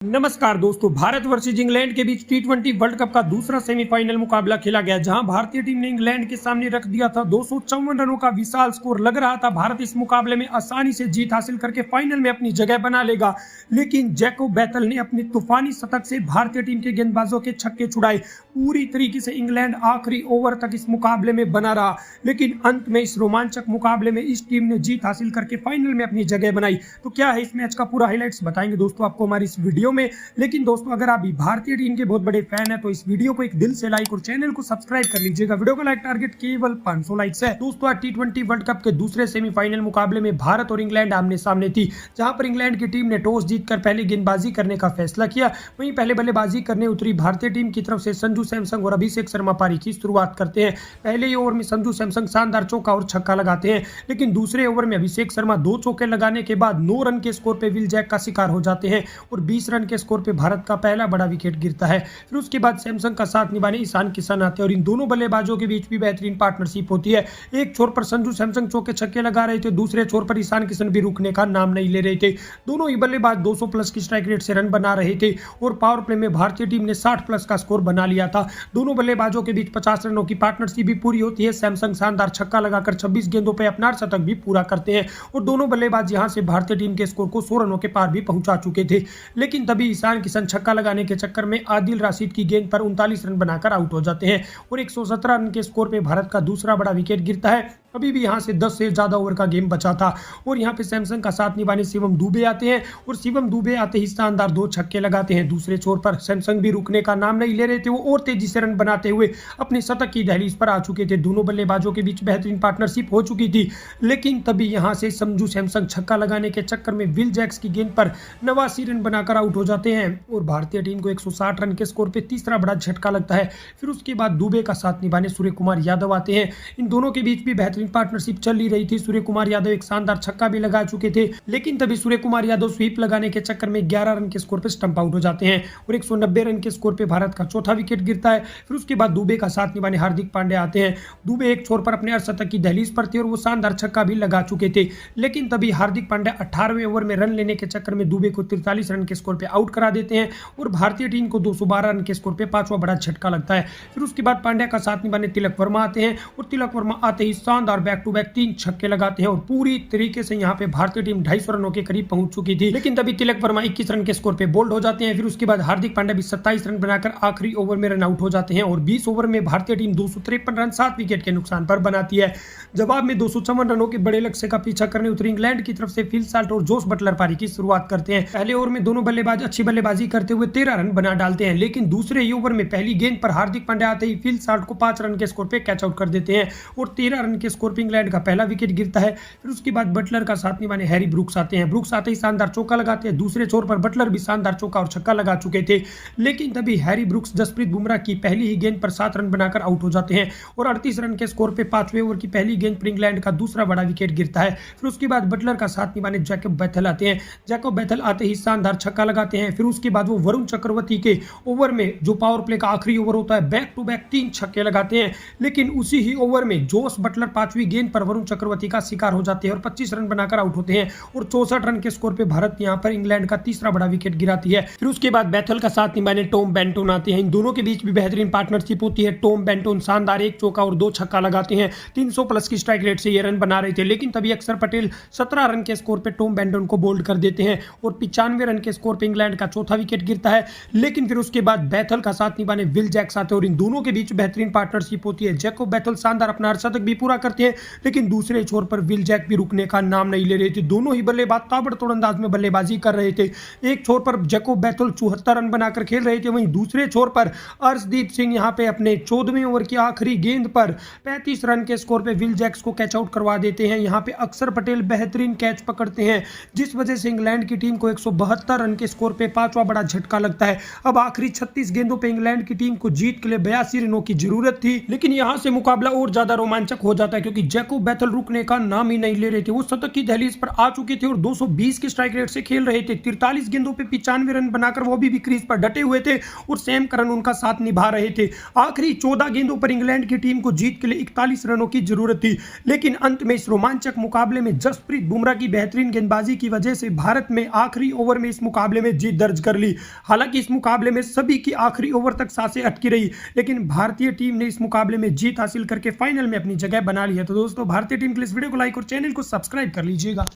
नमस्कार दोस्तों, Bharat versus England के बीच टी20 वर्ल्ड कप का दूसरा सेमीफाइनल मुकाबला खेला गया, जहां भारतीय टीम ने इंग्लैंड के सामने रख दिया था 254 रनों का विशाल स्कोर। लग रहा था भारत इस मुकाबले में आसानी से जीत हासिल करके फाइनल में अपनी जगह बना लेगा, लेकिन जैकोब बैथल ने अपनी तूफानी शतक से भारतीय टीम के गेंदबाजों के छक्के छुड़ाए। पूरी तरीके से इंग्लैंड आखिरी ओवर तक इस मुकाबले में बना रहा, लेकिन अंत में इस रोमांचक मुकाबले में इस टीम ने जीत हासिल करके फाइनल में अपनी जगह बनाई। तो क्या है इस मैच का पूरा हाईलाइट्स बताएंगे दोस्तों आपको हमारी इस वीडियो में। लेकिन दोस्तों, अगर आप भी भारतीय टीम के बहुत बड़े फैन हैं तो इस वीडियो को एक दिल से लाइक और चैनल को सब्सक्राइब कर लीजिएगा। वीडियो का लाइक टारगेट केवल 500 लाइक्स है। दोस्तों, आज टी20 वर्ल्ड कप के दूसरे सेमीफाइनल मुकाबले में भारत और इंग्लैंड आमने सामने थी, जहां पर इंग्लैंड की टीम ने टॉस जीतकर पहले गेंदबाजी करने का फैसला किया। वहीं पहले बल्लेबाजी करने उतरी भारतीय टीम की तरफ से संजू सैमसंग और अभिषेक शर्मा पारी की शुरुआत करते हैं। पहले ही ओवर में संजू सैमसंग शानदार चौका और छक्का लगाते हैं, लेकिन दूसरे ओवर में अभिषेक शर्मा 2 चौके लगाने के बाद 9 रन के स्कोर पे विल जैक का शिकार हो जाते हैं और 20 रन के स्कोर पे भारत का पहला बड़ा विकेट गिरता है। फिर उसके बाद सैमसंग का साथ निभाने ईशान किशन आते हैं और इन दोनों बल्लेबाजों के बीच भी बेहतरीन पार्टनरशिप होती है। एक छोर पर संजू सैमसंग चौके छक्के लगा रहे थे, दूसरे छोर पर ईशान किशन भी रुकने का नाम नहीं ले रहे थे। दोनों ही बल्लेबाज 200 प्लस की स्ट्राइक रेट से रन बना रहे थे और पावर प्ले में भारतीय टीम ने 60 प्लस का स्कोर बना लिया था। दोनों बल्लेबाजों के बीच 50 रनों की पार्टनरशिप भी पूरी होती है। सैमसंग शानदार छक्का लगाकर 26 गेंदों पर अपना शतक भी पूरा करते हैं और दोनों बल्लेबाज यहां से भारतीय टीम के स्कोर को 100 रनों के पार भी पहुंचा चुके थे। लेकिन तभी ईशान किशन छक्का लगाने के चक्कर में आदिल राशिद की गेंद पर 39 रन बनाकर आउट हो जाते हैं और 117 रन के स्कोर पे भारत का दूसरा बड़ा विकेट गिरता है। अभी भी यहां से 10 से ज्यादा ओवर का गेम बचा था और यहां पे सैमसंग का साथ निभाने शिवम दुबे आते हैं और शिवम दुबे आते ही शानदार 2 छक्के लगाते हैं। दूसरे छोर पर सैमसंग भी रुकने का नाम नहीं ले रहे थे, वो और तेजी से रन बनाते हुए अपने शतक की दहलीज पर आ चुके थे। दोनों बल्लेबाजों के बीच बेहतरीन पार्टनरशिप हो चुकी थी, लेकिन तभी यहां से संजू सैमसंग छक्का लगाने के चक्कर में विल जैक्स की गेंद पर 89 रन बनाकर आउट हो जाते हैं और भारतीय टीम को 160 रन के स्कोर पे तीसरा बड़ा झटका लगता है। फिर उसके बाद दुबे का साथ निभाने सूर्य कुमार यादव आते हैं। इन दोनों के बीच भी बेहतरीन पार्टनरशिप चल रही थी। सूर्य कुमार यादव एक शानदार छक्का भी लगा चुके थे, लेकिन तभी सूर्य कुमार यादव स्वीप लगाने के चक्कर में 11 रन के स्कोर पे स्टंप आउट हो जाते हैं और 190 रन के स्कोर पे भारत का चौथा विकेट गिरता है। फिर उसके बाद दुबे का साथ निभाने हार्दिक पांड्या आते हैं। दुबे एक छोर पर अपने अर्धशतक की दहलीज पर थे और वो शानदार छक्का भी लगा चुके थे, लेकिन तभी हार्दिक पांड्या 18वें ओवर में रन लेने के चक्कर में दुबे को 43 रन के स्कोर पे आउट करा देते हैं और भारतीय टीम को 212 रन के स्कोर पे 5वां बड़ा झटका लगता है। फिर उसके बाद पांड्या का साथ निभाने तिलक वर्मा आते हैं और तिलक वर्मा आते ही शानदार बैक टू बैक 3 छक्के लगाते हैं और पूरी तरीके से यहां पे भारतीय टीम 250 रनों के करीब पहुंच चुकी थी, लेकिन तभी तिलक वर्मा 21 रन के स्कोर पे बोल्ड हो जाते हैं। फिर उसके बाद हार्दिक पांड्या भी 27 रन बनाकर आखिरी ओवर में रन आउट हो जाते हैं और 20 ओवर में भारतीय टीम 253 रन 7 विकेट के नुकसान पर बनाती है। जवाब में 254 रनों के बड़े लक्ष्य का पीछा करने उतरी इंग्लैंड की तरफ से फिल साल्ट और जोश बटलर पारी की शुरुआत करते हैं। पहले ओवर में दोनों बल्लेबाज अच्छी बल्लेबाजी करते हुए 13 रन बना डालते हैं, लेकिन दूसरे ही ओवर में पहली गेंद पर हार्दिक पांड्या आते ही फिल साल्ट को 5 रन के स्कोर पे कैच आउट कर देते हैं और 13 रन के स्कोर पे इंग्लैंड का पहला विकेट गिरता है। फिर उसके बाद बटलर का साथ निभाने हैरी ब्रुक्स आते हैं। ब्रुक्स आते ही शानदार चौका लगाते हैं। दूसरे छोर पर बटलर भी शानदार चौका और छक्का लगा चुके थे, लेकिन तभी हैरी ब्रुक्स जसप्रीत बुमराह की पहली ही गेंद पर 7 रन बनाकर आउट हो जाते हैं और 38 रन के स्कोर पे 5वें ओवर की पहली गेंद पर इंग्लैंड का दूसरा बड़ा विकेट गिरता है। फिर उसके बाद बटलर का साथ निभाने जैकोब बैथल आते हैं। जैकोब बैथल आते ही शानदार छक्का लगाते हैं। फिर उसके बाद वो वरुण चक्रवर्ती के ओवर में, जो पावर प्ले का आखिरी ओवर होता है, बैक टू बैक 3 छक्के लगाते हैं, लेकिन उसी ही ओवर में जोश बटलर 5वीं गेंद पर वरुण चक्रवर्ती का शिकार हो जाते हैं और 25 रन बनाकर आउट होते हैं और 64 रन के स्कोर पे भारत यहां पर इंग्लैंड का तीसरा बड़ा विकेट गिराती है। फिर उसके बाद बैथल का साथ निभाने टॉम बेंटन आते हैं। इन दोनों के बीच भी बेहतरीन पार्टनरशिप होती है। टॉम बेंटन शानदार 1 चौका और 2 छक्का लगाते हैं। 300 प्लस की स्ट्राइक रेट से ये रन बना रहे थे, लेकिन तभी अक्षर पटेल 17 रन के स्कोर पे टॉम बेंटन को बोल्ड कर देते हैं और 95 रन के स्कोर पे इंग्लैंड का चौथा विकेट गिरता है। लेकिन फिर उसके बाद बैथल का साथ निभाने विल जैक्स आते हैं और इन दोनों के बीच बेहतरीन पार्टनरशिप होती है। जैकोब बैथल शानदार अपना अर्धशतक भी पूरा करते हैं, लेकिन दूसरे छोर पर विल जैक भी रुकने का नाम नहीं ले रहे थे। दोनों ही बल्लेबाज ताबड़तोड़ अंदाज में बल्लेबाजी कर रहे थे। एक छोर पर जैकोब बैथल 74 रन बनाकर खेल रहे थे, वहीं दूसरे छोर पर अर्शदीप सिंह यहां पे अपने 14वें ओवर की आखिरी गेंद पर 35 रन के स्कोर पे विल जैक्स को कैच आउट करवा देते हैं। यहां पे अक्षर पटेल बेहतरीन कैच पकड़ते हैं, जिस वजह से इंग्लैंड की टीम को 172 रन के स्कोर पे 5वां बड़ा झटका लगता है। अब आखिरी 36 गेंदों पे इंग्लैंड की टीम को जीत के लिए 82 रनों की जरूरत थी, लेकिन यहां से मुकाबला और ज्यादा रोमांचक हो जाता है, क्योंकि क्योंकि जैकोब बैथल रुकने का नाम ही नहीं ले रहे थे। वो शतक की दहलीज पर आ चुके थे और 220 के स्ट्राइक रेट से खेल रहे थे। 43 गेंदों पे 95 रन बनाकर वो भी क्रीज पर डटे हुए थे और सैम करन उनका साथ निभा रहे थे। आखिरी 14 गेंदों पर इंग्लैंड की टीम को जीत के लिए 41 रनों की जरूरत थी, लेकिन अंत में इस रोमांचक मुकाबले में जसप्रीत बुमराह की बेहतरीन गेंदबाजी की वजह से भारत में आखिरी ओवर में इस मुकाबले में जीत दर्ज कर ली। हालांकि इस मुकाबले में सभी की आखिरी ओवर तक सांसें अटकी रही, लेकिन भारतीय टीम ने इस मुकाबले में जीत हासिल करके फाइनल में अपनी जगह बना ली है। तो दोस्तों, भारतीय टीम के लिए इस वीडियो को लाइक और चैनल को सब्सक्राइब कर लीजिएगा।